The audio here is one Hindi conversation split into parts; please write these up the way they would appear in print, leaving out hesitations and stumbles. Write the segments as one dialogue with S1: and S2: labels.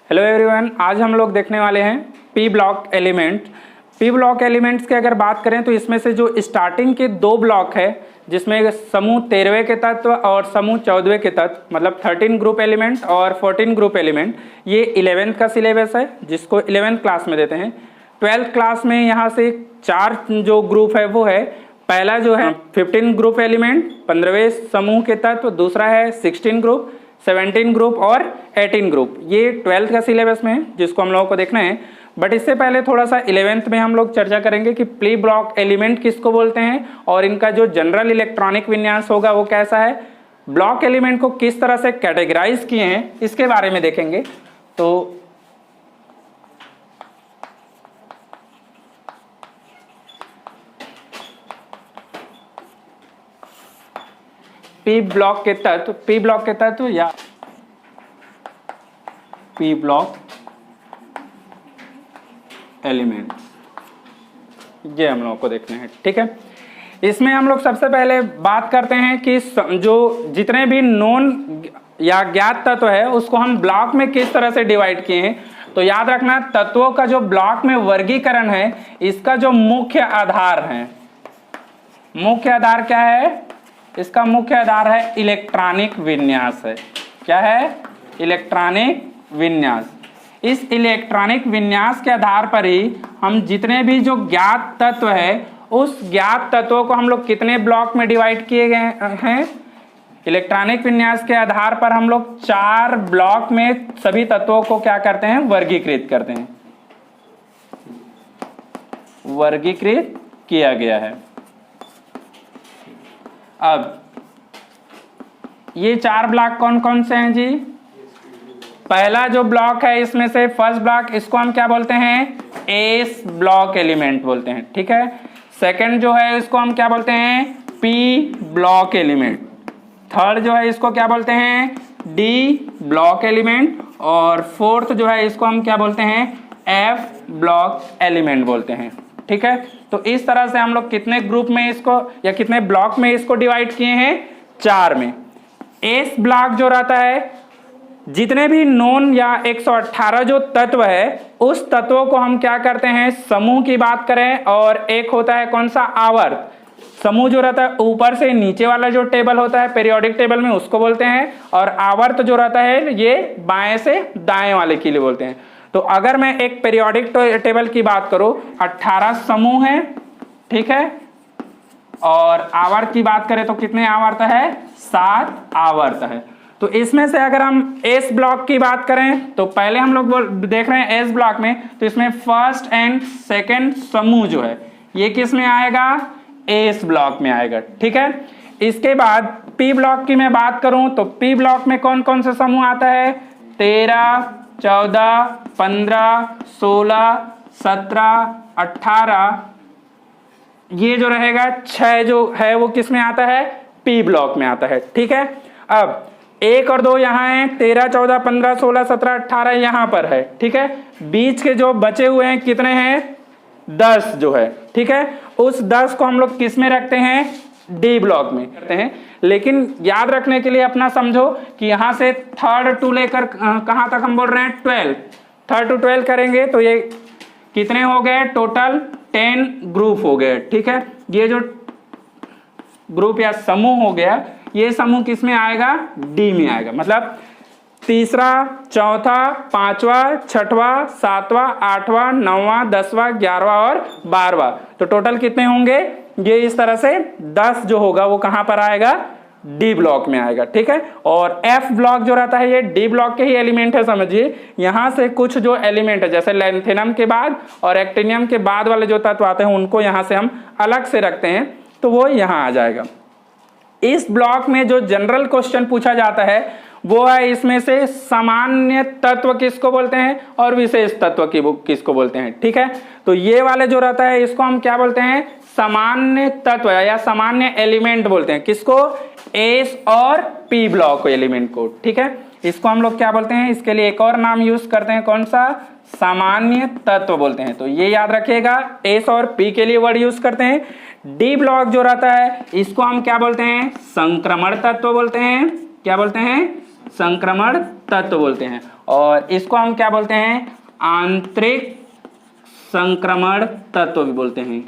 S1: हेलो एवरीवन, आज हम लोग देखने वाले हैं P block element. P block elements की अगर बात करें तो इसमें से जो स्टार्टिंग के दो ब्लॉक है जिसमें समूह 13वें के तत्व और समूह 14वें के तत्व मतलब 13 ग्रुप एलिमेंट और 14 ग्रुप एलिमेंट, ये 11th का सिलेबस है जिसको 11th क्लास में देते हैं। 12th क्लास में यहाँ से 4 जो ग्रुप है वो है, पहला जो है 15 ग्रुप एलिमेंट 15वें समूह के तत्व, दूसरा है 16 ग्रुप, 17 ग्रुप और 18 ग्रुप। ये 12th का सिलेबस में है जिसको हम लोगों को देखना है। बट इससे पहले थोड़ा सा 11th में हम लोग चर्चा करेंगे कि पी ब्लॉक एलिमेंट किसको बोलते हैं और इनका जो जनरल इलेक्ट्रॉनिक विन्यास होगा वो कैसा है, ब्लॉक एलिमेंट को किस तरह से कैटेगराइज किए हैं इसके बारे में देखेंगे। तो पी ब्लॉक के तत्व या पी ब्लॉक एलिमेंट, ये हम लोगों को देखने हैं। ठीक है, इसमें हम लोग सबसे पहले बात करते हैं कि जो जितने भी नोन या ज्ञात तत्व है उसको हम ब्लॉक में किस तरह से डिवाइड किए हैं। तो याद रखना, तत्वों का जो ब्लॉक में वर्गीकरण है इसका जो मुख्य आधार है, मुख्य आधार क्या है, इसका मुख्य आधार है इलेक्ट्रॉनिक विन्यास है। क्या है? इलेक्ट्रॉनिक विन्यास। इस इलेक्ट्रॉनिक विन्यास के आधार पर ही हम जितने भी जो ज्ञात तत्व है उस ज्ञात तत्वों को हम लोग कितने ब्लॉक में डिवाइड किए गए हैं। इलेक्ट्रॉनिक विन्यास के आधार पर हम लोग 4 ब्लॉक में सभी तत्वों को क्या करते हैं, वर्गीकृत करते हैं, वर्गीकृत किया गया है। अब ये 4 ब्लॉक कौन कौन से हैं जी? पहला जो ब्लॉक है इसमें से फर्स्ट ब्लॉक, इसको हम क्या बोलते हैं, एस ब्लॉक एलिमेंट बोलते हैं। ठीक है, सेकंड जो है इसको हम क्या बोलते हैं, पी ब्लॉक एलिमेंट। थर्ड जो है इसको क्या बोलते हैं, डी ब्लॉक एलिमेंट। और फोर्थ जो है इसको हम क्या बोलते हैं, एफ ब्लॉक एलिमेंट बोलते हैं। ठीक है, तो इस तरह से हम लोग कितने ग्रुप में इसको या कितने ब्लॉक में इसको डिवाइड किए हैं, 4 में। एस ब्लॉक जो रहता है, जितने भी नोन या 118 जो तत्व है उस तत्वों को हम क्या करते हैं, समूह की बात करें, और एक होता है कौन सा, आवर्त समूह जो रहता है ऊपर से नीचे वाला जो टेबल होता है पीरियोडिक टेबल में उसको बोलते हैं, और आवर्त जो रहता है ये बाएं से दाएं वाले के लिए बोलते हैं। तो अगर मैं एक पीरियोडिक टेबल की बात करूं, 18 समूह है, ठीक है, और आवर्त की बात करें तो कितने आवर्त है, 7 आवर्त है। तो इसमें से अगर हम एस ब्लॉक की बात करें तो पहले हम लोग देख रहे हैं एस ब्लॉक में, तो इसमें फर्स्ट एंड सेकंड समूह जो है ये किस में आएगा, एस ब्लॉक में आएगा। ठीक है, इसके बाद पी ब्लॉक की मैं बात करूं तो पी ब्लॉक में कौन कौन सा समूह आता है, 13, 14, 15, 16, 17, 18, ये जो रहेगा 6 जो है वो किस में आता है, पी ब्लॉक में आता है। ठीक है, अब 1 और 2 यहाँ है, 13, 14, 15, 16, 17, 18 यहाँ पर है। ठीक है, बीच के जो बचे हुए हैं कितने हैं, 10 जो है। ठीक है, उस 10 को हम लोग किस में रखते हैं, डी ब्लॉक में करते हैं। लेकिन याद रखने के लिए अपना समझो कि यहाँ से 3rd टू लेकर कहाँ तक हम बोल रहे हैं, 12, 3rd to 12 करेंगे तो ये कितने हो गए, टोटल 10 ग्रुप हो गए। ठीक है, ये जो ग्रुप या समूह हो गया, ये समूह किस में आएगा, डी में आएगा। मतलब तीसरा, चौथा, 5वां, 6वां, 7वां, 8वां, 9वां, 10वां, 11वां और 12वां, तो टोटल कितने होंगे, ये इस तरह से 10 जो होगा वो कहां पर आएगा, डी ब्लॉक में आएगा। ठीक है, और एफ ब्लॉक जो रहता है ये डी ब्लॉक के ही एलिमेंट है। समझिए, यहां से कुछ जो एलिमेंट है जैसे लैंथेनम के बाद और एक्टिनियम के बाद वाले जो तत्व आते हैं उनको यहां से हम अलग से रखते हैं, तो वो यहां आ जाएगा। इस ब्लॉक में जो जनरल क्वेश्चन पूछा जाता है वो है इसमें से सामान्य तत्व किसको बोलते हैं और विशेष तत्व किसको बोलते हैं। ठीक है, तो ये वाले जो रहता है इसको हम क्या बोलते हैं, सामान्य तत्व या सामान्य एलिमेंट बोलते हैं। किसको, एस और पी ब्लॉक एलिमेंट को। ठीक है, इसको हम लोग क्या बोलते हैं, इसके लिए एक और नाम यूज करते हैं, कौन सा, सामान्य तत्व बोलते हैं। तो ये याद रखिएगा, एस और पी के लिए वर्ड यूज करते हैं। डी ब्लॉक जो रहता है इसको हम क्या बोलते हैं, संक्रमण तत्व बोलते हैं। क्या बोलते हैं, संक्रमण तत्व बोलते हैं, और इसको हम क्या बोलते हैं, आंतरिक संक्रमण तत्व भी बोलते हैं,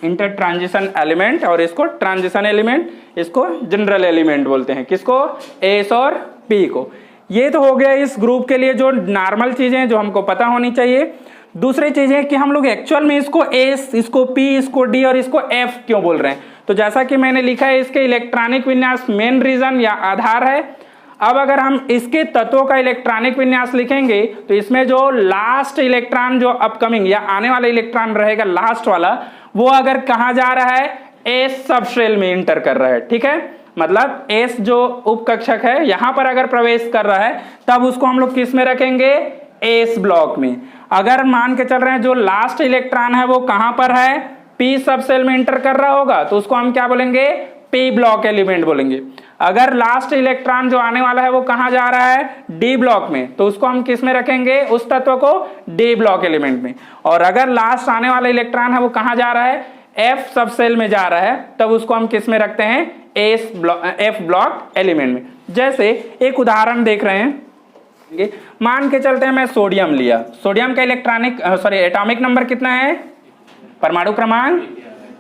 S1: इंटर ट्रांजिशन एलिमेंट, और इसको ट्रांजिशन एलिमेंट, इसको जनरल एलिमेंट बोलते हैं। किसको, एस और पी को। ये तो हो गया इस ग्रुप के लिए जो नॉर्मल चीजें जो हमको पता होनी चाहिए। दूसरी चीज है कि हम लोग एक्चुअल में इसको एस, इसको पी, इसको डी और इसको एफ क्यों बोल रहे हैं। तो जैसा कि मैंने लिखा है, इसके इलेक्ट्रॉनिक विन्यास मेन रीजन या आधार है। अब अगर हम इसके तत्वों का इलेक्ट्रॉनिक विन्यास लिखेंगे तो इसमें जो लास्ट इलेक्ट्रॉन, जो अपकमिंग या आने वाला इलेक्ट्रॉन रहेगा लास्ट वाला, वो अगर कहाँ जा रहा है, एस सबशेल में इंटर कर रहा है। ठीक है, मतलब एस जो उपकक्षक है यहां पर अगर प्रवेश कर रहा है तब उसको हम लोग किस में रखेंगे, एस ब्लॉक में। अगर मान के चल रहे हैं जो लास्ट इलेक्ट्रॉन है वो कहां पर है, पी सबसेल में इंटर कर रहा होगा, तो उसको हम क्या बोलेंगे, पी ब्लॉक एलिमेंट बोलेंगे। अगर लास्ट इलेक्ट्रॉन जो आने वाला है वो कहां जा रहा है, डी ब्लॉक में, तो उसको हम किस में रखेंगे, उस तत्व को डी ब्लॉक एलिमेंट में। और अगर लास्ट आने वाला इलेक्ट्रॉन है वो कहां जा रहा है, एफ सबसेल में जा रहा है, तब उसको हम किस में रखते हैं, एफ ब्लॉक एलिमेंट में। जैसे एक उदाहरण देख रहे हैं, मान के चलते हैं मैं सोडियम लिया, सोडियम का इलेक्ट्रॉनिक एटॉमिक नंबर कितना है, परमाणु क्रमांक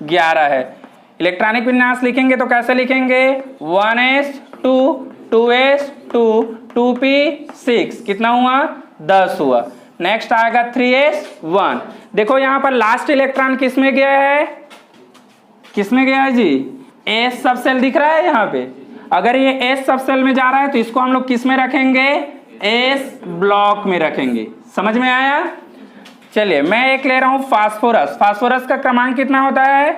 S1: 11 है। इलेक्ट्रॉनिक विन्यास लिखेंगे तो कैसे लिखेंगे, 1s2 2s2 2p6, कितना हुआ, 10 हुआ। नेक्स्ट आएगा 3s1। देखो यहां पर लास्ट इलेक्ट्रॉन किस में गया है, किस में गया है जी, एस सबसेल दिख रहा है यहाँ पे। अगर ये एस सबसेल में जा रहा है तो इसको हम लोग किस में रखेंगे, एस ब्लॉक में रखेंगे। समझ में आया। चलिए मैं एक ले रहा हूं फास्फोरस, फास्फोरस का क्रमांक कितना होता है,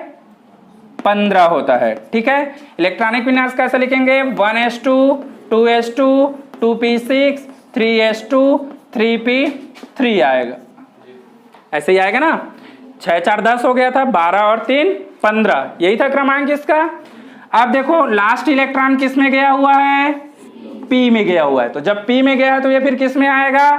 S1: 15 होता है। ठीक है, इलेक्ट्रॉनिक विन्यास कैसे लिखेंगे, 1s2 2s2 2p6 3s2 3p3 आएगा, ऐसे ही आएगा ना। 6 4 10 हो गया था, 12 और 3 15, यही था क्रमांक इसका। अब देखो लास्ट इलेक्ट्रॉन किस में गया हुआ है, पी में गया हुआ है, तो जब पी में गया है तो ये फिर किस में आएगा,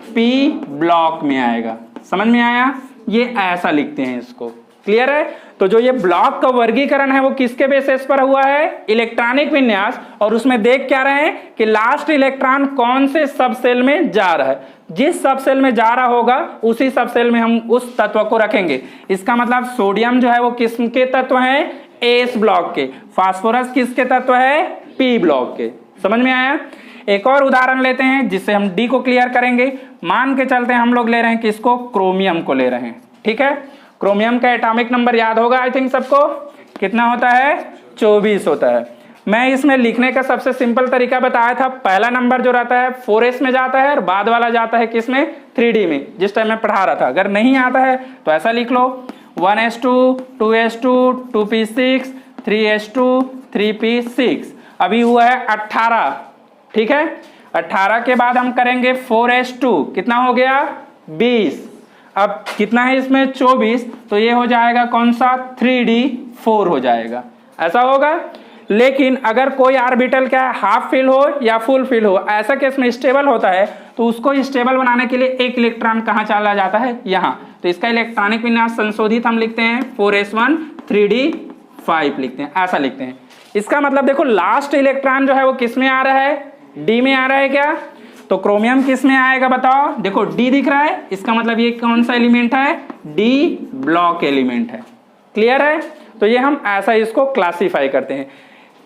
S1: पी ब्लॉक में आएगा। समझ में आया, ये ऐसा लिखते हैं इसको, क्लियर है। तो जो ये ब्लॉक का वर्गीकरण है वो किसके बेसिस पर हुआ है, इलेक्ट्रॉनिक विन्यास, और उसमें देख क्या रहे हैं कि लास्ट इलेक्ट्रॉन कौन से सब सेल में जा रहा है, जिस सब सेल में जा रहा होगा उसी सब सेल में हम उस तत्व को रखेंगे। इसका मतलब सोडियम जो है वो किसके तत्व है, एस ब्लॉक के। फास्फोरस किसके तत्व है, पी ब्लॉक के। समझ में आया। एक और उदाहरण लेते हैं जिससे हम डी को क्लियर करेंगे। मान के चलते हैं हम लोग ले रहे हैं किसको, क्रोमियम को ले रहे हैं। ठीक है, क्रोमियम का एटॉमिक नंबर याद होगा आई थिंक सबको, कितना होता है, 24 होता है। मैं इसमें लिखने का सबसे सिंपल तरीका बताया था, पहला नंबर जो रहता है 4s में जाता है और बाद वाला जाता है किसमें, 3d में, जिस टाइम मैं पढ़ा रहा था। अगर नहीं आता है तो ऐसा लिख लो, 1s2 2s2 2p6 3s2 3p6। अभी हुआ है 18। ठीक है, 18 के बाद हम करेंगे 4s2, कितना हो गया, 20। अब कितना है इसमें, 24, तो ये हो जाएगा कौन सा, 3d4 हो जाएगा, ऐसा होगा। लेकिन अगर कोई ऑर्बिटल क्या हाफ फिल हो या फुल फिल हो, ऐसा केस में स्टेबल होता है, तो उसको स्टेबल बनाने के लिए एक इलेक्ट्रॉन कहाँ चला जाता है, यहाँ। तो इसका इलेक्ट्रॉनिक विन्यास संशोधित हम लिखते हैं 4s1 3d5 लिखते हैं, ऐसा लिखते हैं। इसका मतलब देखो लास्ट इलेक्ट्रॉन जो है वो किस में आ रहा है, डी में आ रहा है क्या। तो क्रोमियम किस में आएगा बताओ, देखो डी दिख रहा है, इसका मतलब ये कौन सा एलिमेंट है, डी ब्लॉक एलिमेंट है। क्लियर है। तो ये हम ऐसा इसको क्लासिफाई करते हैं,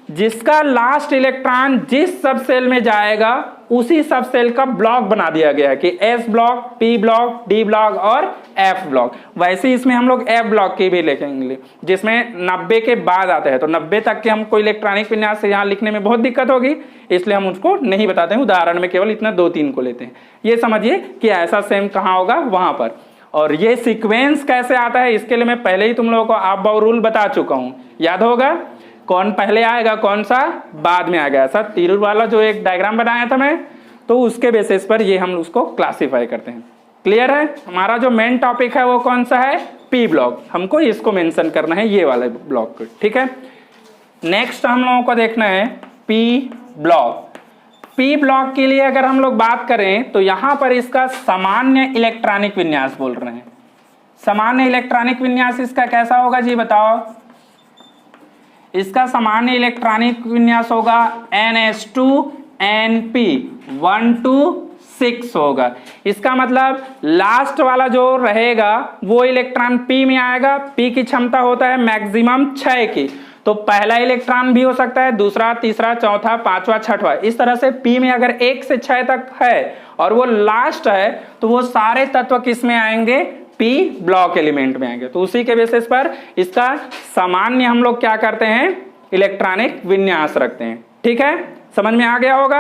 S1: जिसका लास्ट इलेक्ट्रॉन जिस सब सेल में जाएगा उसी सब सेल का ब्लॉक बना दिया गया है कि S block, P block, D block और एफ ब्लॉक। वैसे इसमें हम लोग एफ ब्लॉक की भी लिखेंगे, जिसमें 90 के बाद आता है। तो 90 तक के हमको इलेक्ट्रॉनिक विन्यास से यहाँ लिखने में बहुत दिक्कत होगी, इसलिए हम उसको नहीं बताते हैं, उदाहरण में केवल इतना 2-3 को लेते हैं। ये समझिए कि ऐसा सेम कहाँ होगा, वहां पर। और ये सीक्वेंस कैसे आता है, इसके लिए मैं पहले ही तुम लोगों को आप बाउ रूल बता चुका हूँ, याद होगा, कौन पहले आएगा कौन सा बाद में आएगा। ऐसा तीर वाला जो एक डायग्राम बनाया था मैं, तो उसके बेसिस पर ये हम उसको क्लासिफाई करते हैं। क्लियर है। हमारा जो मेन टॉपिक है वो कौन सा है, पी ब्लॉक, हमको इसको मेंशन करना है, ये वाले ब्लॉक को। ठीक है, नेक्स्ट हम लोगों को देखना है पी ब्लॉक। पी ब्लॉक के लिए अगर हम लोग बात करें तो यहां पर इसका सामान्य इलेक्ट्रॉनिक विन्यास बोल रहे हैं। सामान्य इलेक्ट्रॉनिक विन्यास इसका कैसा होगा जी बताओ। इसका सामान्य इलेक्ट्रॉनिक विन्यास होगा NH2NP 126 होगा। इसका मतलब लास्ट वाला जो रहेगा वो इलेक्ट्रॉन P में आएगा। P की क्षमता होता है मैक्सिमम 6 की, तो पहला इलेक्ट्रॉन भी हो सकता है, दूसरा, तीसरा, चौथा, पांचवा, छठवां, इस तरह से P में अगर 1 से 6 तक है और वो लास्ट है तो वो सारे तत्व किस में आएंगे? P ब्लॉक एलिमेंट में आएंगे। तो उसी के बेसिस पर इसका सामान्य हम लोग क्या करते हैं? इलेक्ट्रॉनिक विन्यास रखते हैं। ठीक है, समझ में आ गया होगा।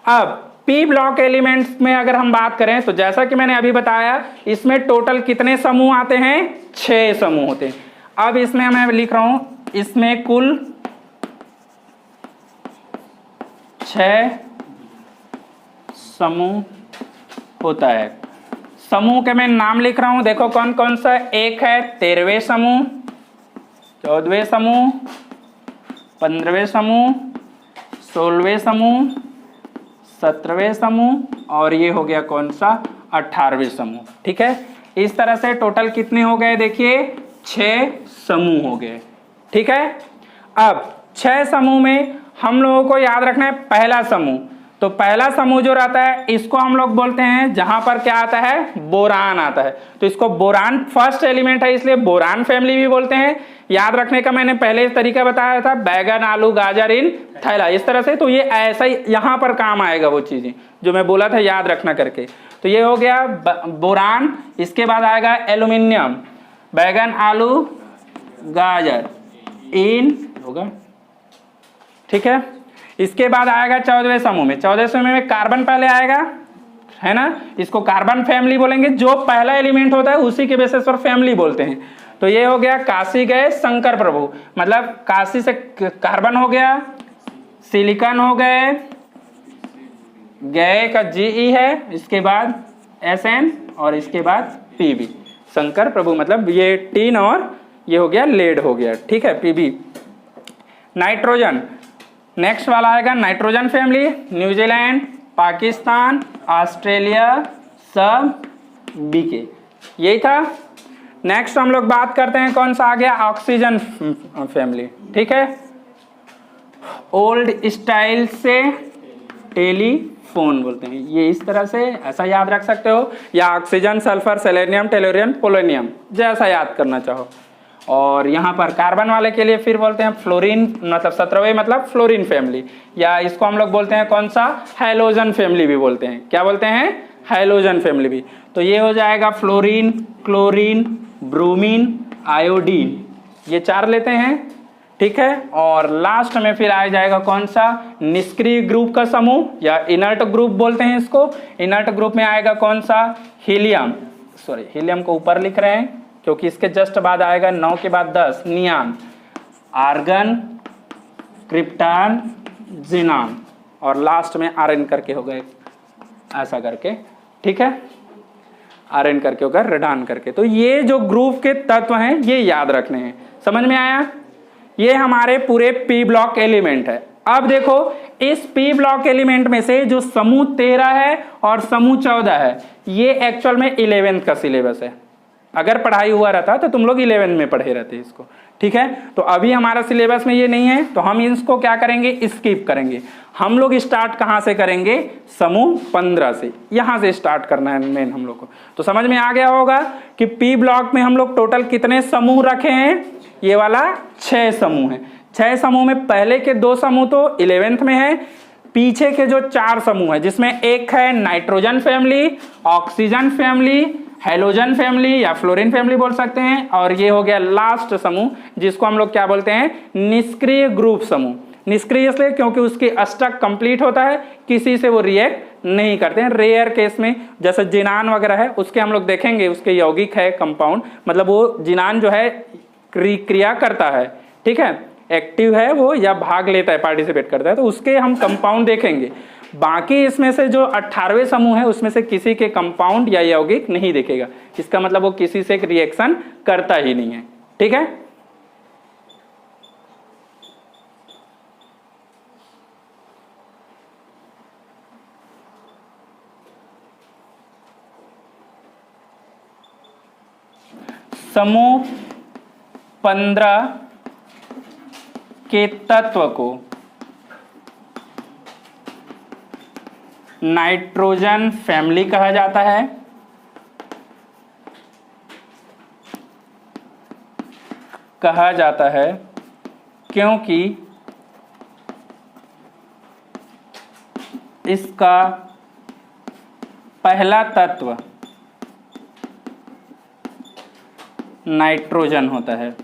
S1: अब P ब्लॉक एलिमेंट्स में अगर हम बात करें तो जैसा कि मैंने अभी बताया, इसमें टोटल कितने समूह आते हैं? 6 समूह होते हैं। अब इसमें मैं लिख रहा हूं, इसमें कुल 6 समूह होता है। समूह के मैं नाम लिख रहा हूं, देखो कौन कौन सा। एक है 13वें समूह, 14वें समूह, 15वें समूह, 16वें समूह, 17वें समूह और ये हो गया कौन सा? 18वें समूह। ठीक है, इस तरह से टोटल कितने हो गए? देखिए 6 समूह हो गए। ठीक है, अब 6 समूह में हम लोगों को याद रखना है पहला समूह। तो पहला समूह जो रहता है इसको हम लोग बोलते हैं, जहां पर क्या आता है? बोरान आता है। तो इसको बोरान फर्स्ट एलिमेंट है, इसलिए बोरान फैमिली भी बोलते हैं। याद रखने का मैंने पहले तरीका बताया था, बैगन, आलू, गाजर इन थैला, इस तरह से। तो ये ऐसा ही यहां पर काम आएगा, वो चीजें जो मैं बोला था याद रखना करके। तो ये हो गया बोरान। इसके बाद आएगा एल्यूमिनियम, बैगन, आलू, गाजर, इन होगा। ठीक है, इसके बाद आएगा 14वें समूह में। 14वें समूह में कार्बन पहले आएगा, है ना? इसको कार्बन फैमिली बोलेंगे। जो पहला एलिमेंट होता है उसी के बेसिस पर फैमिली बोलते हैं। तो ये हो गया काशी गए शंकर प्रभु, मतलब काशी से कार्बन हो गया, सिलिकॉन हो गए, गए का GE है, इसके बाद SN और इसके बाद PB। शंकर प्रभु मतलब ये टीन और ये हो गया लेड हो गया। ठीक है, PB। नाइट्रोजन, नेक्स्ट वाला आएगा nitrogen family, New Zealand, Pakistan, Australia, सब BK। यही था। नेक्स्ट हम लोग बात करते हैं कौन सा आ गया? Oxygen family. ठीक है, ओल्ड स्टाइल से टेलीफोन बोलते हैं, ये इस तरह से ऐसा याद रख सकते हो, या oxygen, sulphur, selenium, tellurium, polonium, जैसा याद करना चाहो। और यहाँ पर कार्बन वाले के लिए फिर बोलते हैं फ्लोरीन, मतलब 17वें मतलब फ्लोरीन फैमिली, या इसको हम लोग बोलते हैं कौन सा? हैलोजन फैमिली भी बोलते हैं। क्या बोलते हैं? हैलोजन फैमिली भी। तो ये हो जाएगा फ्लोरीन, क्लोरीन, ब्रोमीन, आयोडीन, ये 4 लेते हैं। ठीक है, और लास्ट में फिर आ जाएगा कौन सा? निष्क्रिय ग्रुप का समूह, या इनर्ट ग्रुप बोलते हैं इसको। इनर्ट ग्रुप में आएगा कौन सा? हीलियम, सॉरी हीलियम को ऊपर लिख रहे हैं क्योंकि इसके जस्ट बाद आएगा 9 के बाद 10, नियान, आर्गन, क्रिप्टॉन, जिनान, और लास्ट में RN करके हो गए, ऐसा करके। ठीक है, RN करके होगा, रेडान करके। तो ये जो ग्रुप के तत्व हैं ये याद रखने हैं। समझ में आया? ये हमारे पूरे P ब्लॉक एलिमेंट है। अब देखो इस P ब्लॉक एलिमेंट में से जो समूह 13 है और समूह 14 है, ये एक्चुअल में 11th का सिलेबस है। अगर पढ़ाई हुआ रहता तो तुम लोग 11 में पढ़े रहते इसको। ठीक है, तो अभी हमारा सिलेबस में ये नहीं है, तो हम इसको क्या करेंगे? स्किप करेंगे। हम लोग स्टार्ट कहाँ से करेंगे? समूह 15 से, यहाँ से स्टार्ट करना है मेन हम लोग को। तो समझ में आ गया होगा कि P ब्लॉक में हम लोग टोटल कितने समूह रखे हैं? ये वाला 6 समूह है। 6 समूह में पहले के 2 समूह तो 11th में है, पीछे के जो 4 समूह है जिसमें एक है nitrogen family, oxygen family, halogen family या फ्लोरीन फैमिली बोल सकते हैं, और ये हो गया लास्ट समूह जिसको हम लोग क्या बोलते हैं? निष्क्रिय ग्रुप समूह। निष्क्रिय इसलिए क्योंकि उसकी अष्टक कंप्लीट होता है, किसी से वो रिएक्ट नहीं करते हैं। रेयर केस में जैसे जिनान वगैरह है उसके हम लोग देखेंगे, उसके यौगिक है कंपाउंड, मतलब वो जिनान जो है क्रिया करता है। ठीक है, एक्टिव है वो या भाग लेता है, पार्टिसिपेट करता है, तो उसके हम कंपाउंड देखेंगे। बाकी इसमें से जो 18वें समूह है उसमें से किसी के कंपाउंड या यौगिक नहीं दिखेगा, इसका मतलब वो किसी से रिएक्शन करता ही नहीं है। ठीक है, समूह 15 के तत्व को नाइट्रोजन फैमिली कहा जाता है। क्योंकि इसका पहला तत्व नाइट्रोजन होता है।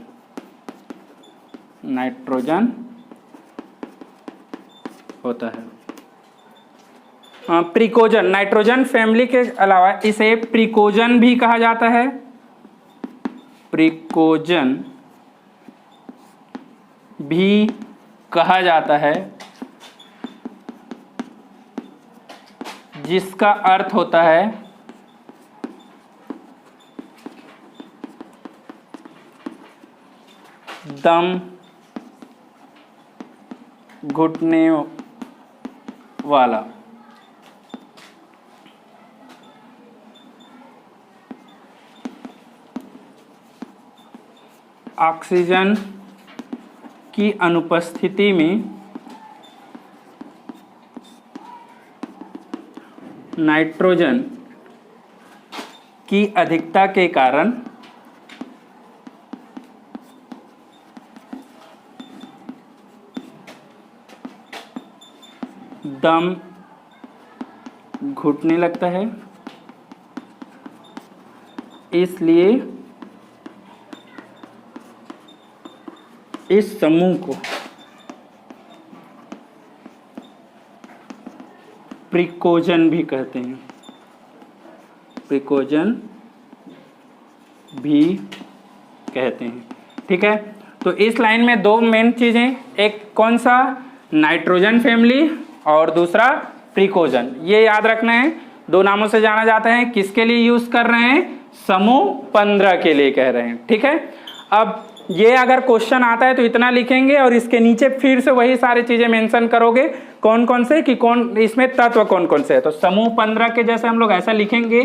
S1: नाइट्रोजन होता है। प्रिकोजन, नाइट्रोजन फैमिली के अलावा इसे प्रिकोजन भी कहा जाता है। प्रिकोजन भी कहा जाता है, जिसका अर्थ होता है दम घुटने वाला। ऑक्सीजन की अनुपस्थिति में नाइट्रोजन की अधिकता के कारण दम घुटने लगता है। इसलिए इस समूह को प्रिकोजन भी कहते हैं। प्रिकोजन भी कहते हैं। ठीक है, तो इस लाइन में दो मेन चीजें, एक कौन सा, नाइट्रोजन फैमिली, और दूसरा प्रिकोजन। ये याद रखना है, दो नामों से जाना जाता है। किसके लिए यूज कर रहे हैं, समूह 15 के लिए कह रहे हैं। ठीक है, अब ये अगर क्वेश्चन आता है तो इतना लिखेंगे और इसके नीचे फिर से वही सारी चीजें मेंशन करोगे, कौन कौन से, कि कौन इसमें तत्व कौन कौन से है। तो समूह 15 के जैसे हम लोग ऐसा लिखेंगे,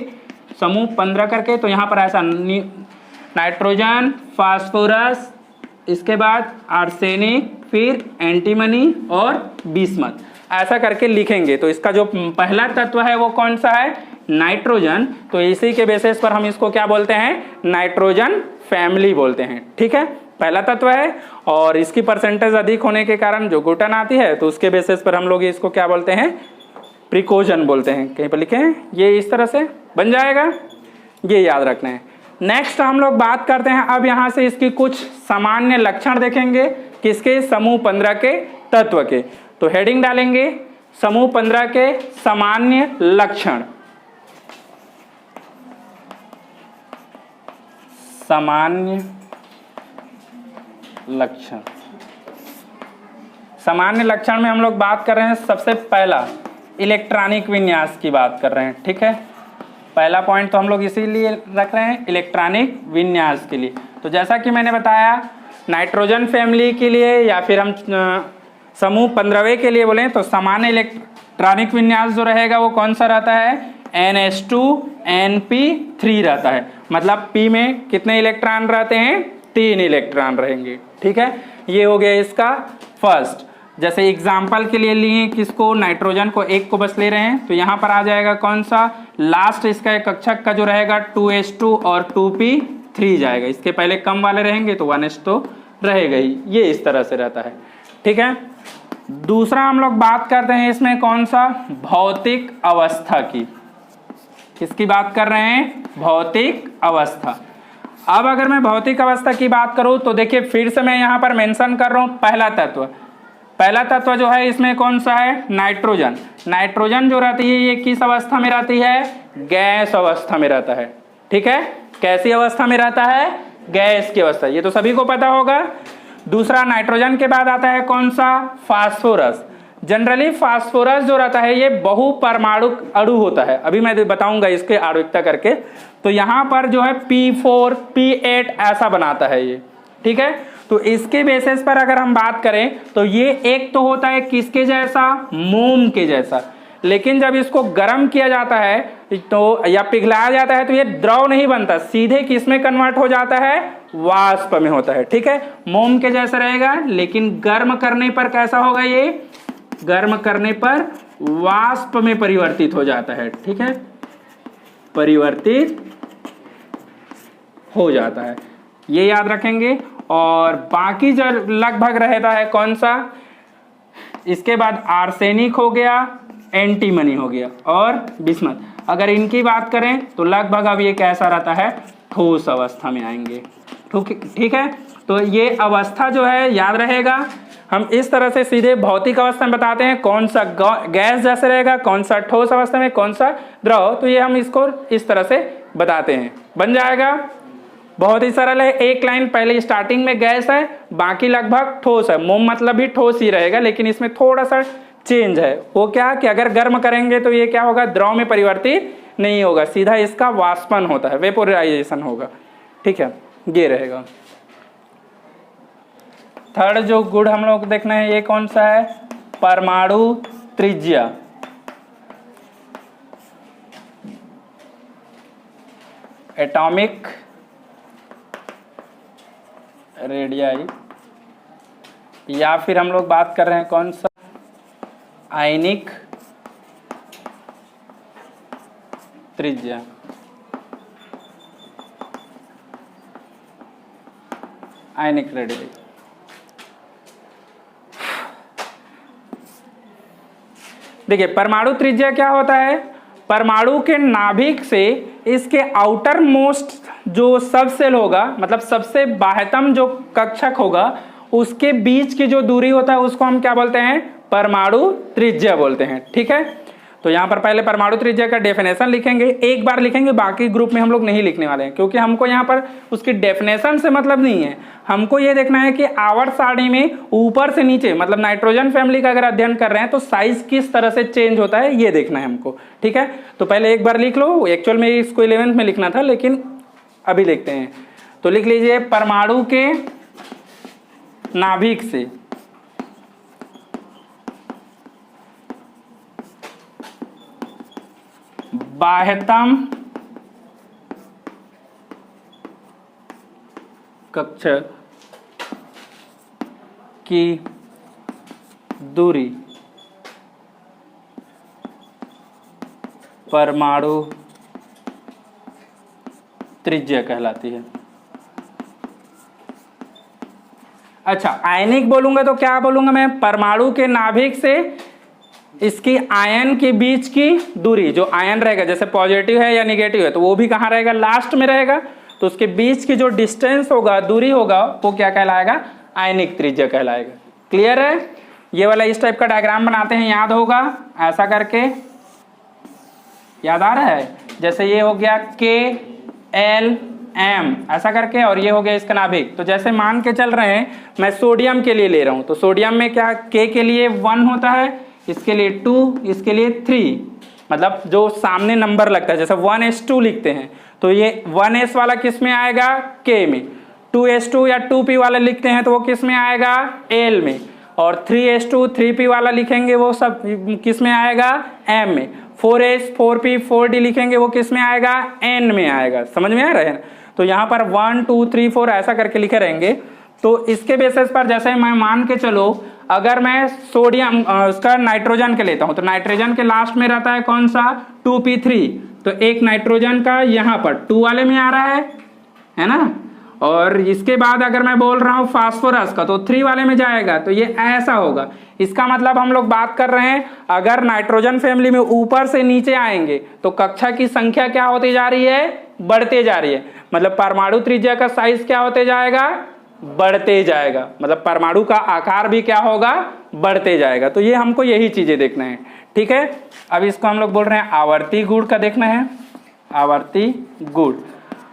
S1: समूह 15 करके, तो यहाँ पर ऐसा नाइट्रोजन, फास्फोरस, इसके बाद आर्सेनिक, फिर एंटीमनी और बिस्मथ, ऐसा करके लिखेंगे। तो इसका जो पहला तत्व है वो कौन सा है, नाइट्रोजन। तो इसी के बेसिस पर हम इसको क्या बोलते हैं, नाइट्रोजन फैमिली बोलते हैं। ठीक है, पहला तत्व है और इसकी परसेंटेज अधिक होने के कारण जो घुटन आती है, तो उसके बेसिस पर हम लोग इसको क्या बोलते हैं, प्रिकोजन बोलते हैं। कहीं पर लिखे हैं, ये इस तरह से बन जाएगा, ये याद रखना है। नेक्स्ट हम लोग बात करते हैं अब यहाँ से इसकी कुछ सामान्य लक्षण देखेंगे, किसके, समूह 15 के तत्व के। तो हेडिंग डालेंगे समूह 15 के सामान्य लक्षण। सामान्य लक्षण, सामान्य लक्षण में हम लोग बात कर रहे हैं, सबसे पहला इलेक्ट्रॉनिक विन्यास की बात कर रहे हैं। ठीक है, पहला पॉइंट तो हम लोग इसीलिए रख रहे हैं इलेक्ट्रॉनिक विन्यास के लिए। तो जैसा कि मैंने बताया, नाइट्रोजन फैमिली के लिए या फिर हम समूह 15वें के लिए बोलें तो सामान्य इलेक्ट्रॉनिक विन्यास जो रहेगा वो कौन सा रहता है, NH2NP3 रहता है। मतलब P में कितने इलेक्ट्रॉन रहते हैं, 3 इलेक्ट्रॉन रहेंगे। ठीक है, ये हो गया इसका फर्स्ट। जैसे एग्जाम्पल के लिए लिए किसको, नाइट्रोजन को, एक को बस ले रहे हैं, तो यहाँ पर आ जाएगा कौन सा, लास्ट इसका एक कक्षक का जो रहेगा 2H2 और 2P3 जाएगा। इसके पहले कम वाले रहेंगे तो 1H तो रहेगा ही। ये इस तरह से रहता है। ठीक है, दूसरा हम लोग बात करते हैं इसमें कौन सा, भौतिक अवस्था की। किसकी बात कर रहे हैं, भौतिक अवस्था। अब अगर मैं भौतिक अवस्था की बात करूं तो देखिए फिर से मैं यहां पर मेंशन कर रहा हूं पहला तत्व। पहला तत्व जो है इसमें कौन सा है, नाइट्रोजन। नाइट्रोजन जो रहती है ये किस अवस्था में रहती है, गैस अवस्था में रहता है। ठीक है, कैसी अवस्था में रहता है, गैस की अवस्था, ये तो सभी को पता होगा। दूसरा नाइट्रोजन के बाद आता है कौन सा, फास्फोरस। जनरली फास्फोरस जो रहता है ये बहुपरमाणु अणु होता है, अभी मैं बताऊंगा इसके आणविकता करके। तो यहाँ पर जो है P4 P8 ऐसा बनाता है ये। ठीक है, तो इसके बेसिस पर अगर हम बात करें तो ये एक तो होता है किसके जैसा, मोम के जैसा, लेकिन जब इसको गर्म किया जाता है तो या पिघलाया जाता है तो ये द्रव नहीं बनता, सीधे किस में कन्वर्ट हो जाता है, वाष्प में होता है। ठीक है, मोम के जैसा रहेगा, लेकिन गर्म करने पर कैसा होगा, ये गर्म करने पर वाष्प में परिवर्तित हो जाता है। ठीक है, परिवर्तित हो जाता है, ये याद रखेंगे। और बाकी जो लगभग रहता है कौन सा, इसके बाद आर्सेनिक हो गया, एंटीमनी हो गया और बिस्मथ। अगर इनकी बात करें तो लगभग अब ये कैसा रहता है, ठोस अवस्था में आएंगे। ठीक है, तो ये अवस्था जो है याद रहेगा। हम इस तरह से सीधे भौतिक अवस्था में बताते हैं कौन सा गैस जैसे रहेगा, कौन सा ठोस अवस्था में, कौन सा द्रव, तो ये हम इसको इस तरह से बताते हैं। बन जाएगा, बहुत ही सरल है। एक लाइन पहले स्टार्टिंग में गैस है, बाकी लगभग ठोस है। मोम मतलब भी ठोस ही रहेगा, लेकिन इसमें थोड़ा सा चेंज है। वो क्या कि अगर गर्म करेंगे तो ये क्या होगा, द्रव में परिवर्तित नहीं होगा, सीधा इसका वाष्पन होता है, वेपोराइजेशन होगा। ठीक है, ये रहेगा। थर्ड जो गुण हम लोग देखना है, ये कौन सा है, परमाणु त्रिज्या। एटॉमिक रेडियाई, या फिर हम लोग बात कर रहे हैं कौन सा, आयनिक त्रिज्या। आयनिक रेडियाई, देखिए परमाणु त्रिज्या क्या होता है, परमाणु के नाभिक से इसके आउटर मोस्ट जो सब सेल होगा, मतलब सबसे बाह्यतम जो कक्षक होगा, उसके बीच की जो दूरी होता है उसको हम क्या बोलते हैं, परमाणु त्रिज्या बोलते हैं। ठीक है, तो यहाँ पर पहले परमाणु त्रिज्या का डेफिनेशन लिखेंगे, एक बार लिखेंगे, बाकी ग्रुप में हम लोग नहीं लिखने वाले हैं, क्योंकि हमको यहाँ पर उसकी डेफिनेशन से मतलब नहीं है। हमको ये देखना है कि आवर्त सारणी में ऊपर से नीचे, मतलब नाइट्रोजन फैमिली का अगर अध्ययन कर रहे हैं तो साइज किस तरह से चेंज होता है, ये देखना है हमको। ठीक है, तो पहले एक बार लिख लो। एक्चुअल में इसको 11th में लिखना था, लेकिन अभी लिखते हैं। तो लिख लीजिए, परमाणु के नाभिक से बाह्यतम कक्षक की दूरी परमाणु त्रिज्या कहलाती है। अच्छा, आयनिक बोलूंगा तो क्या बोलूंगा मैं, परमाणु के नाभिक से इसकी आयन के बीच की दूरी, जो आयन रहेगा, जैसे पॉजिटिव है या निगेटिव है, तो वो भी कहाँ रहेगा, लास्ट में रहेगा, तो उसके बीच की जो डिस्टेंस होगा, दूरी होगा, वो क्या कहलाएगा, आयनिक त्रिज्या कहलाएगा। क्लियर है, ये वाला इस टाइप का डायग्राम बनाते हैं, याद होगा, ऐसा करके याद आ रहा है, जैसे ये हो गया KLM ऐसा करके, और ये हो गया इसका नाभिक। तो जैसे मान के चल रहे हैं, मैं सोडियम के लिए ले रहा हूं, तो सोडियम में क्या K के लिए 1 होता है, इसके लिए 2, इसके लिए 3, मतलब जो सामने नंबर लगता है, जैसे 1s2 लिखते हैं तो ये 1s वाला किस में आएगा, K में, 2s2 या 2p वाला लिखते हैं तो वो किस में आएगा, L में, और 3s2 3p वाला लिखेंगे वो सब किस में आएगा, M में, 4s 4p 4d लिखेंगे वो किस में आएगा, N में आएगा। समझ में आ रहा है, तो यहाँ पर 1 2 3 4 ऐसा करके लिखे रहेंगे। तो इसके बेसिस पर जैसे मैं मान के चलो, अगर मैं सोडियम उसका नाइट्रोजन के लेता हूं, तो नाइट्रोजन के लास्ट में रहता है कौन सा, 2p3, तो एक नाइट्रोजन का यहाँ पर 2 वाले में आ रहा है ना, और इसके बाद अगर मैं बोल रहा हूँ फास्फोरस का, तो 3 वाले में जाएगा, तो ये ऐसा होगा। इसका मतलब हम लोग बात कर रहे हैं, अगर नाइट्रोजन फैमिली में ऊपर से नीचे आएंगे तो कक्षा की संख्या क्या होती जा रही है, बढ़ते जा रही है, मतलब परमाणु त्रिज्या का साइज क्या होते जाएगा, बढ़ते जाएगा, मतलब परमाणु का आकार भी क्या होगा, बढ़ते जाएगा। तो ये हमको यही चीजें देखना है। ठीक है, अब इसको हम लोग बोल रहे हैं आवर्ती गुण का देखना है, आवर्ती गुण।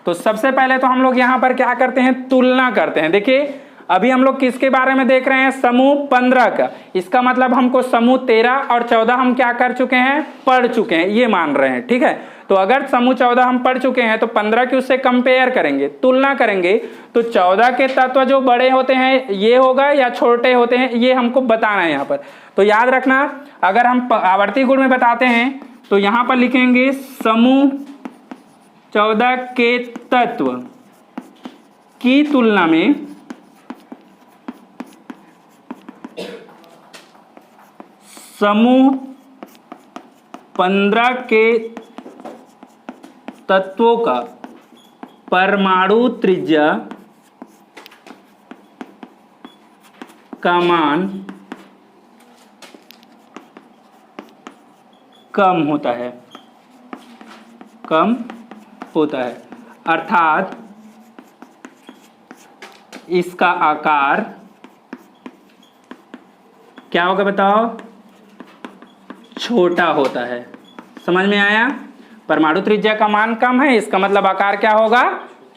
S1: तो सबसे पहले तो हम लोग यहाँ पर क्या करते हैं, तुलना करते हैं। देखिए अभी हम लोग किसके बारे में देख रहे हैं, समूह 15 का, इसका मतलब हमको समूह 13 और 14 हम क्या कर चुके हैं, पढ़ चुके हैं, ये मान रहे हैं। ठीक है, तो अगर समूह 14 हम पढ़ चुके हैं तो 15 की उससे कंपेयर करेंगे, तुलना करेंगे, तो 14 के तत्व जो बड़े होते हैं ये होगा या छोटे होते हैं, ये हमको बताना है यहाँ पर। तो याद रखना, अगर हम आवर्ती गुण में बताते हैं तो यहाँ पर लिखेंगे समूह 14 के तत्व की तुलना में समूह 15 के तत्वों का परमाणु त्रिज्या का मान कम होता है, कम होता है, अर्थात इसका आकार क्या होगा बताओ, छोटा होता है। समझ में आया? परमाणु त्रिज्या का मान कम है, इसका मतलब आकार क्या होगा,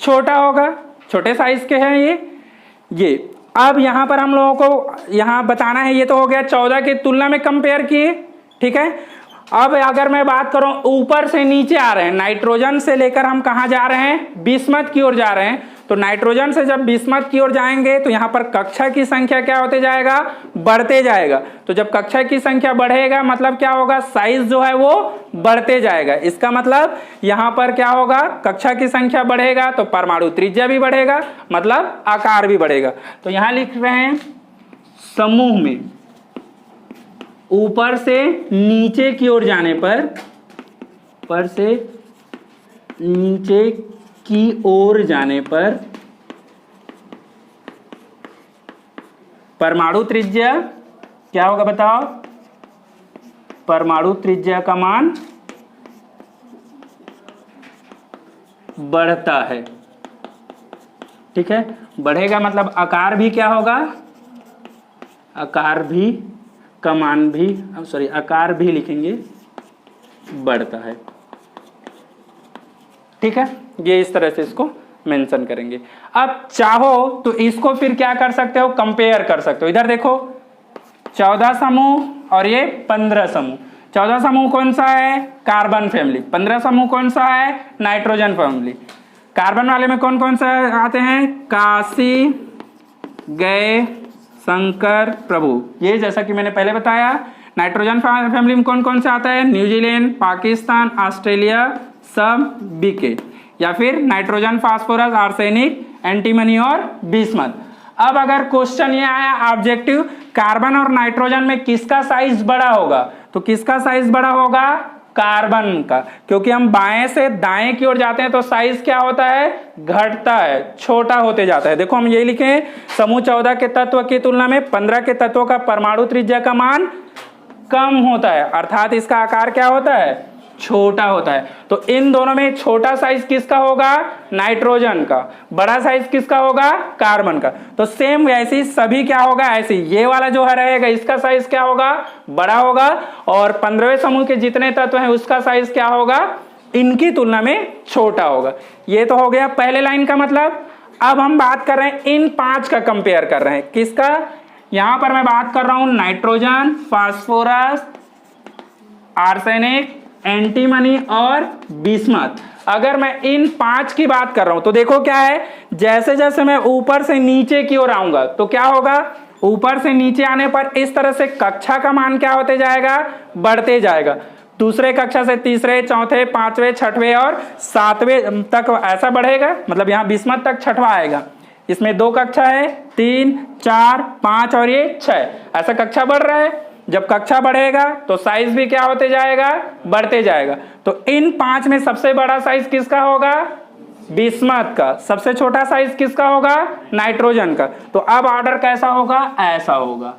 S1: छोटा होगा, छोटे साइज के हैं ये। अब यहां पर हम लोगों को यहां बताना है, ये तो हो गया 14 की तुलना में कंपेयर किए, ठीक है। अब अगर मैं बात करूं ऊपर से नीचे आ रहे हैं, नाइट्रोजन से लेकर हम कहां जा रहे हैं, बिस्मथ की ओर जा रहे हैं। तो नाइट्रोजन से जब बिस्मथ की ओर जाएंगे तो यहां पर कक्षा की संख्या क्या होते जाएगा, बढ़ते जाएगा। तो जब कक्षा की संख्या बढ़ेगा मतलब क्या होगा, साइज जो है वो बढ़ते जाएगा। इसका मतलब यहां पर क्या होगा, कक्षा की संख्या बढ़ेगा तो परमाणु त्रिज्या भी बढ़ेगा, मतलब आकार भी बढ़ेगा। तो यहां लिख रहे हैं समूह में ऊपर से नीचे की ओर जाने पर, ऊपर से नीचे की ओर जाने पर परमाणु त्रिज्या क्या होगा बताओ, परमाणु त्रिज्या का मान बढ़ता है, ठीक है। बढ़ेगा मतलब आकार भी क्या होगा, आकार भी का मान भी, सॉरी आकार भी लिखेंगे, बढ़ता है, ठीक है। ये इस तरह से इसको मेंशन करेंगे। अब चाहो तो इसको फिर क्या कर सकते हो, कंपेयर कर सकते हो। इधर देखो 14 समूह और ये 15 समूह। 14 समूह कौन सा है, कार्बन फैमिली। 15 समूह कौन सा है, नाइट्रोजन फैमिली। कार्बन वाले में कौन कौन सा आते हैं, काशी, गए, शंकर, प्रभु, ये जैसा कि मैंने पहले बताया। नाइट्रोजन फैमिली में कौन कौन सा आता है, न्यूजीलैंड, पाकिस्तान, ऑस्ट्रेलिया, सब, बीके। या फिर नाइट्रोजन, फास्फोरस, आर्सेनिक, एंटीमनी और बिस्मथ। अब अगर क्वेश्चन ये आया ऑब्जेक्टिव, कार्बन और नाइट्रोजन में किसका साइज बड़ा होगा, तो किसका साइज बड़ा होगा, कार्बन का, क्योंकि हम बाएं से दाएं की ओर जाते हैं तो साइज क्या होता है, घटता है, छोटा होते जाता है। देखो हम यही लिखे, समूह 14 के तत्व की तुलना में 15 के तत्वों का परमाणु त्रिज्या का मान कम होता है, अर्थात इसका आकार क्या होता है, छोटा होता है। तो इन दोनों में छोटा साइज किसका होगा, नाइट्रोजन का, बड़ा साइज किसका होगा, कार्बन का। तो सेम वैसे सभी क्या होगा, ऐसे ये वाला जो है रहेगा, इसका साइज क्या होगा, बड़ा होगा, और 15वें समूह के जितने तत्व हैं उसका साइज क्या होगा, इनकी तुलना में छोटा होगा। ये तो हो गया पहले लाइन का मतलब। अब हम बात कर रहे हैं इन 5 का कंपेयर कर रहे हैं, किसका, यहां पर मैं बात कर रहा हूं नाइट्रोजन, फास्फोरस, आर्सेनिक, एंटीमनी और बिस्मथ। अगर मैं इन 5 की बात कर रहा हूं तो देखो क्या है, जैसे जैसे मैं ऊपर से नीचे की ओर आऊंगा तो क्या होगा, ऊपर से नीचे आने पर इस तरह से कक्षा का मान क्या होते जाएगा, बढ़ते जाएगा। दूसरे कक्षा से तीसरे, चौथे, पांचवें, छठवें और 7वें तक ऐसा बढ़ेगा, मतलब यहाँ बिस्मथ तक छठवां आएगा। इसमें 2 कक्षा है, 3, 4, 5 और ये 6, ऐसा कक्षा बढ़ रहा है। जब कक्षा बढ़ेगा तो साइज भी क्या होते जाएगा, बढ़ते जाएगा। तो इन 5 में सबसे बड़ा साइज किसका होगा, बिस्मथ का। सबसे छोटा साइज किसका होगा, नाइट्रोजन का। तो अब ऑर्डर कैसा होगा, ऐसा होगा।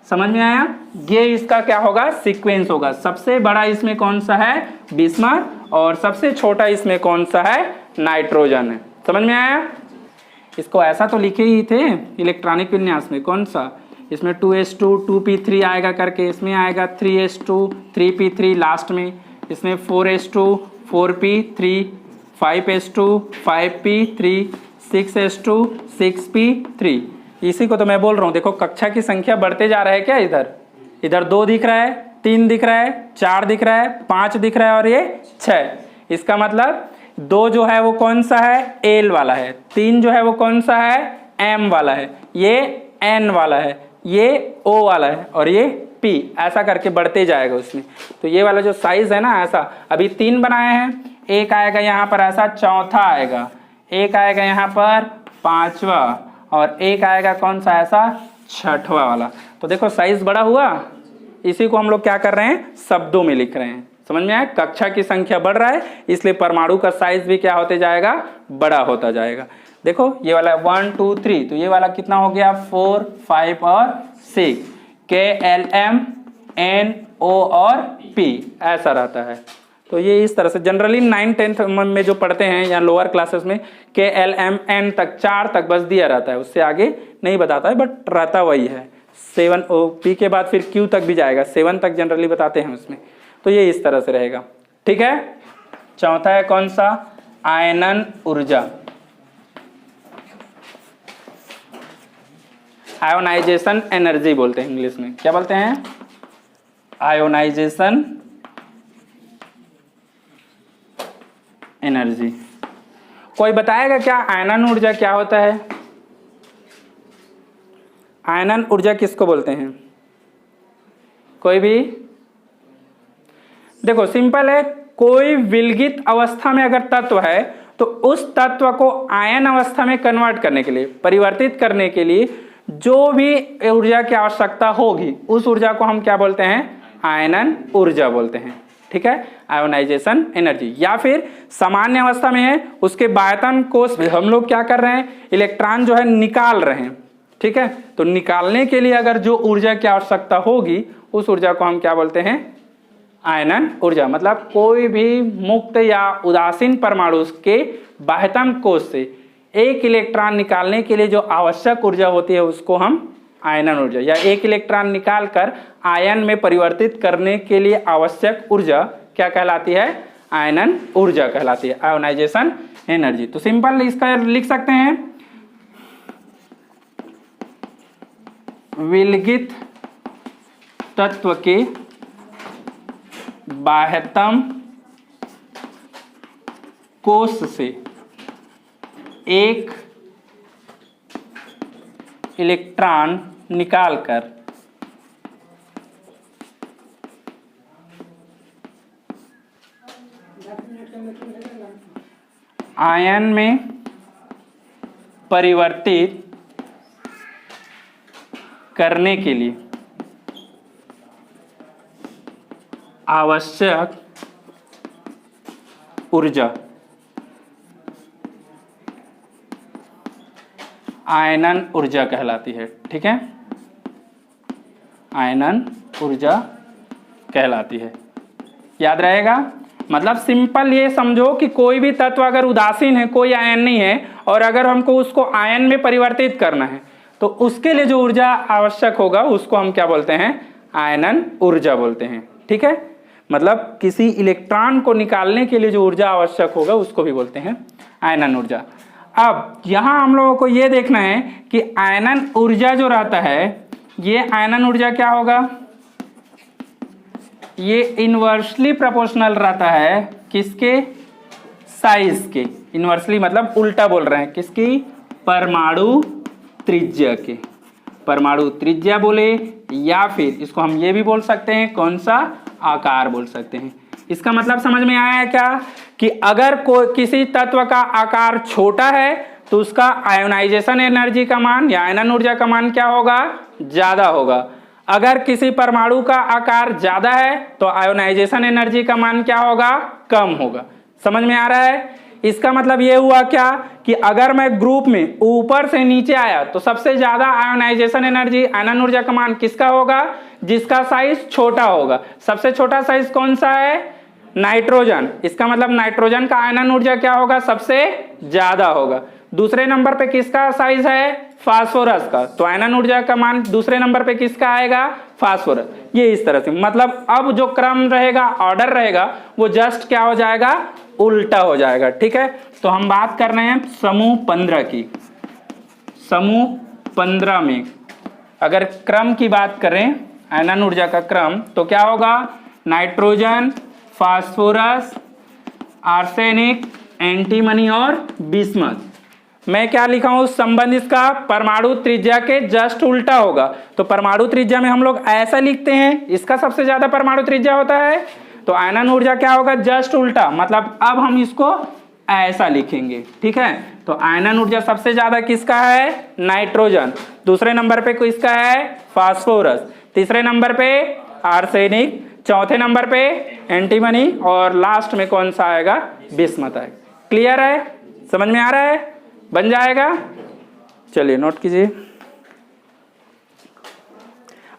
S1: समझ में आया, ये इसका क्या होगा, सीक्वेंस होगा। सबसे बड़ा इसमें कौन सा है, बिस्मथ, और सबसे छोटा इसमें कौन सा है, नाइट्रोजन है। समझ में आया। इसको ऐसा तो लिखे ही थे इलेक्ट्रॉनिक विन्यास में, कौन सा, इसमें 2s2 2p3 आएगा करके, इसमें आएगा 3s2 3p3 लास्ट में, इसमें 4s2 4p3, 5s2 5p3, 6s2 6p3। इसी को तो मैं बोल रहा हूँ। देखो कक्षा की संख्या बढ़ते जा रहा है क्या, इधर 2 दिख रहा है, 3 दिख रहा है, 4 दिख रहा है, 5 दिख रहा है और ये 6। इसका मतलब 2 जो है वो कौन सा है, एल वाला है, 3 जो है वो कौन सा है, एम वाला है, ये एन वाला है, ये ओ वाला है और ये पी, ऐसा करके बढ़ते जाएगा उसमें। तो ये वाला जो साइज है ना, ऐसा अभी 3 बनाए हैं, एक आएगा यहाँ पर ऐसा, चौथा आएगा, एक आएगा यहाँ पर पांचवा, और एक आएगा कौन सा ऐसा, छठवा वाला। तो देखो साइज बड़ा हुआ, इसी को हम लोग क्या कर रहे हैं, शब्दों में लिख रहे हैं। समझ में आया, कक्षा की संख्या बढ़ रहा है इसलिए परमाणु का साइज भी क्या होते जाएगा, बड़ा होता जाएगा। देखो ये वाला 1 2 3, तो ये वाला कितना हो गया, 4 5 और 6, के एल एम एन ओ और पी, ऐसा रहता है। तो ये इस तरह से जनरली 9 10th में जो पढ़ते हैं या लोअर क्लासेस में के एल एम एन तक, 4 तक बस दिया रहता है, उससे आगे नहीं बताता है, बट रहता वही है। 7 ओ पी के बाद फिर क्यू तक भी जाएगा, 7 तक जनरली बताते हैं उसमें। तो ये इस तरह से रहेगा, ठीक है। चौथा है कौन सा, आयनन ऊर्जा, आयोनाइजेशन एनर्जी बोलते हैं इंग्लिश में। क्या बोलते हैं, आयोनाइजेशन एनर्जी। कोई बताएगा क्या आयनन ऊर्जा क्या होता है, आयनन ऊर्जा किसको बोलते हैं, कोई भी? देखो सिंपल है, कोई विलगित अवस्था में अगर तत्व है तो उस तत्व को आयन अवस्था में कन्वर्ट करने के लिए, परिवर्तित करने के लिए जो भी ऊर्जा की आवश्यकता होगी उस ऊर्जा को हम क्या बोलते हैं, आयनन ऊर्जा बोलते हैं, ठीक है, आयोनाइजेशन एनर्जी। या फिर सामान्य अवस्था में है, उसके बायतन कोष हम लोग क्या कर रहे हैं, इलेक्ट्रॉन जो है निकाल रहे हैं, ठीक है। तो निकालने के लिए अगर जो ऊर्जा की आवश्यकता होगी उस ऊर्जा को हम क्या बोलते हैं, आयनन ऊर्जा। मतलब कोई भी मुक्त या उदासीन परमाणु के बाह्यतम कोष से एक इलेक्ट्रॉन निकालने के लिए जो आवश्यक ऊर्जा होती है उसको हम आयनन ऊर्जा, या एक इलेक्ट्रॉन निकालकर आयन में परिवर्तित करने के लिए आवश्यक ऊर्जा क्या कहलाती है, आयनन ऊर्जा कहलाती है, आयोनाइजेशन एनर्जी। तो सिंपल इसका लिख सकते हैं, विलगित तत्व के बाह्यतम कोष से एक इलेक्ट्रॉन निकालकर आयन में परिवर्तित करने के लिए आवश्यक ऊर्जा आयनन ऊर्जा कहलाती है, ठीक है, आयनन ऊर्जा कहलाती है। याद रहेगा, मतलब सिंपल ये समझो कि कोई भी तत्व अगर उदासीन है, कोई आयन नहीं है, और अगर हमको उसको आयन में परिवर्तित करना है तो उसके लिए जो ऊर्जा आवश्यक होगा उसको हम क्या बोलते हैं, आयनन ऊर्जा बोलते हैं, ठीक है। मतलब किसी इलेक्ट्रॉन को निकालने के लिए जो ऊर्जा आवश्यक होगा उसको भी बोलते हैं आयनन ऊर्जा। अब यहाँ हम लोगों को ये देखना है कि आयनन ऊर्जा जो रहता है, ये आयनन ऊर्जा क्या होगा, ये इनवर्सली प्रोपोर्शनल रहता है किसके, साइज के। इनवर्सली मतलब उल्टा बोल रहे हैं, किसकी, परमाणु त्रिज्या के। परमाणु त्रिज्या बोले, या फिर इसको हम ये भी बोल सकते हैं कौन सा, आकार बोल सकते हैं। इसका मतलब समझ में आया है क्या, कि अगर किसी तत्व का आकार छोटा है तो उसका आयोनाइजेशन एनर्जी का मान या आयनन ऊर्जा का मान क्या होगा, ज्यादा होगा। अगर किसी परमाणु का आकार ज्यादा है तो आयोनाइजेशन एनर्जी का मान क्या होगा, कम होगा। समझ में आ रहा है? इसका मतलब ये हुआ क्या कि अगर मैं ग्रुप में ऊपर से नीचे आया तो सबसे ज्यादा आयोनाइजेशन एनर्जी, आयनन ऊर्जा का मान किसका होगा, जिसका साइज छोटा होगा। सबसे छोटा साइज कौन सा है, नाइट्रोजन। इसका मतलब नाइट्रोजन का आयनन ऊर्जा क्या होगा, सबसे ज्यादा होगा। दूसरे नंबर पे किसका साइज है, फास्फोरस का, तो आयनन ऊर्जा का मान दूसरे नंबर पे किसका आएगा, फास्फोरस। ये इस तरह से, मतलब अब जो क्रम रहेगा, ऑर्डर रहेगा, वो जस्ट क्या हो जाएगा, उल्टा हो जाएगा, ठीक है। तो हम बात कर रहे हैं समूह 15 की। समूह 15 में अगर क्रम की बात करें, आयनन ऊर्जा का क्रम, तो क्या होगा, नाइट्रोजन, फास्फोरस, आर्सेनिक, एंटीमनी और बिस्मथ। मैं क्या लिखा हूं संबंध इसका परमाणु त्रिज्या के जस्ट उल्टा होगा। तो परमाणु त्रिज्या में हम लोग ऐसा लिखते हैं, इसका सबसे ज्यादा परमाणु त्रिज्या होता है, तो आयनन ऊर्जा क्या होगा जस्ट उल्टा, मतलब अब हम इसको ऐसा लिखेंगे। ठीक है, तो आयनन ऊर्जा सबसे ज्यादा किसका है नाइट्रोजन, दूसरे नंबर पे किसका है फास्फोरस, तीसरे नंबर पे आर्सेनिक, चौथे नंबर पे एंटीमनी और लास्ट में कौन सा आएगा बिस्मथ आएगा। क्लियर है, समझ में आ रहा है, बन जाएगा। चलिए नोट कीजिए।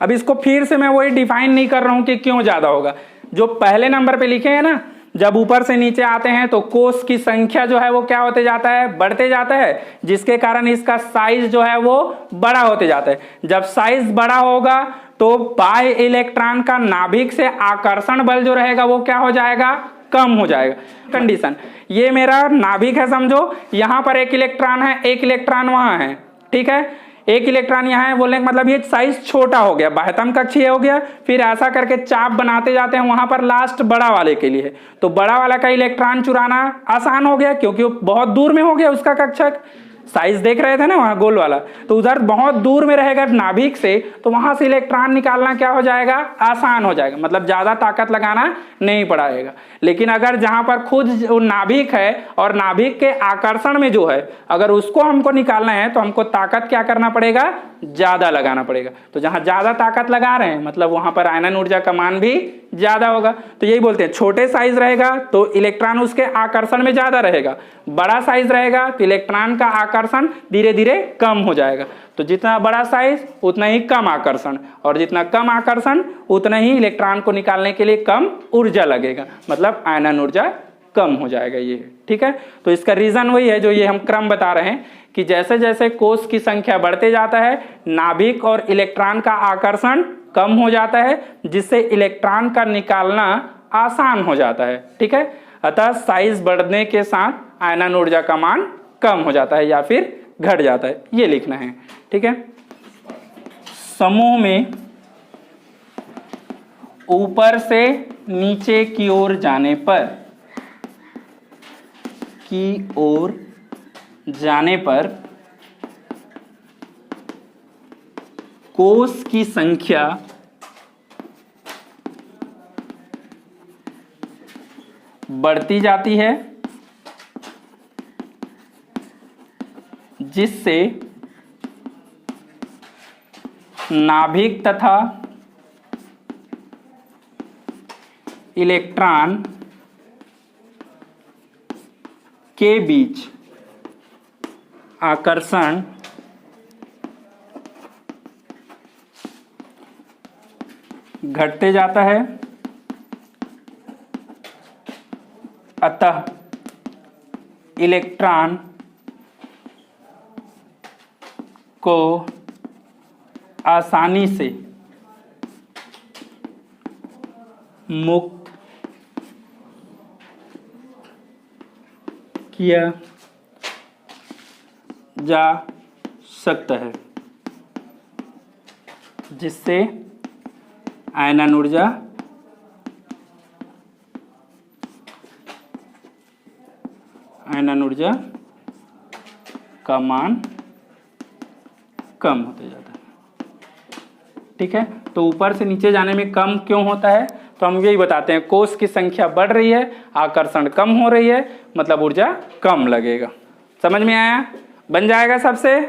S1: अब इसको फिर से मैं वही डिफाइन नहीं कर रहा हूं कि क्यों ज्यादा होगा, जो पहले नंबर पे लिखे हैं ना, जब ऊपर से नीचे आते हैं तो कोष की संख्या जो है वो क्या होते जाता है बढ़ते जाता है, जिसके कारण इसका साइज जो है वो बड़ा होते जाता है। जब साइज बड़ा होगा तो बाह्य इलेक्ट्रॉन का नाभिक से आकर्षण बल जो रहेगा वो क्या हो जाएगा कम हो जाएगा। कंडीशन, ये मेरा नाभिक है समझो, यहां पर एक इलेक्ट्रॉन है, एक इलेक्ट्रॉन वहां है। ठीक है, एक इलेक्ट्रॉन यहाँ है, बोलने का मतलब ये साइज छोटा हो गया, बाह्यतम कक्षीय हो गया, फिर ऐसा करके चाप बनाते जाते हैं, वहां पर लास्ट बड़ा वाले के लिए है, तो बड़ा वाला का इलेक्ट्रॉन चुराना आसान हो गया क्योंकि वो बहुत दूर में हो गया उसका कक्षक। साइज देख रहे थे ना वहां गोल वाला, तो उधर बहुत दूर में रहेगा नाभिक से, तो वहां से इलेक्ट्रॉन निकालना क्या हो जाएगा आसान हो जाएगा, मतलब ज्यादा ताकत लगाना नहीं पड़ेगा। लेकिन अगर जहां पर खुद नाभिक है और नाभिक के आकर्षण में जो है अगर उसको हमको निकालना है तो हमको ताकत क्या करना पड़ेगा ज्यादा लगाना पड़ेगा। तो जहां ज्यादा ताकत लगा रहे हैं मतलब वहां पर आयनन ऊर्जा का मान भी ज्यादा होगा। तो यही बोलते हैं छोटे साइज रहेगा तो इलेक्ट्रॉन उसके आकर्षण में ज्यादा रहेगा, बड़ा साइज रहेगा तो इलेक्ट्रॉन का आकर्षण धीरे धीरे कम हो जाएगा। तो जितना बड़ा साइज उतना ही कम आकर्षण, और जितना कम आकर्षण उतना ही इलेक्ट्रॉन को निकालने के लिए कम ऊर्जा लगेगा, मतलब आयनन ऊर्जा कम हो जाएगा ये। ठीक है, तो इसका रीजन वही है जो ये हम क्रम बता रहे हैं कि जैसे जैसे कोष की संख्या बढ़ते जाता है नाभिक और इलेक्ट्रॉन का आकर्षण कम हो जाता है, जिससे इलेक्ट्रॉन का निकालना आसान हो जाता है। ठीक है, अतः साइज बढ़ने के साथ आयनन ऊर्जा का मान कम हो जाता है या फिर घट जाता है, ये लिखना है। ठीक है, समूह में ऊपर से नीचे की ओर जाने पर कोष की संख्या बढ़ती जाती है, जिससे नाभिक तथा इलेक्ट्रॉन के बीच आकर्षण घटते जाता है, अतः इलेक्ट्रॉन को आसानी से मुक्त किया जा सकता है, जिससे आयनन ऊर्जा का मान कम होते जाता है। ठीक है, तो ऊपर से नीचे जाने में कम क्यों होता है, तो हम यही बताते हैं कोष की संख्या बढ़ रही है आकर्षण कम हो रही है, मतलब ऊर्जा कम लगेगा। समझ में आया, बन जाएगा सबसे।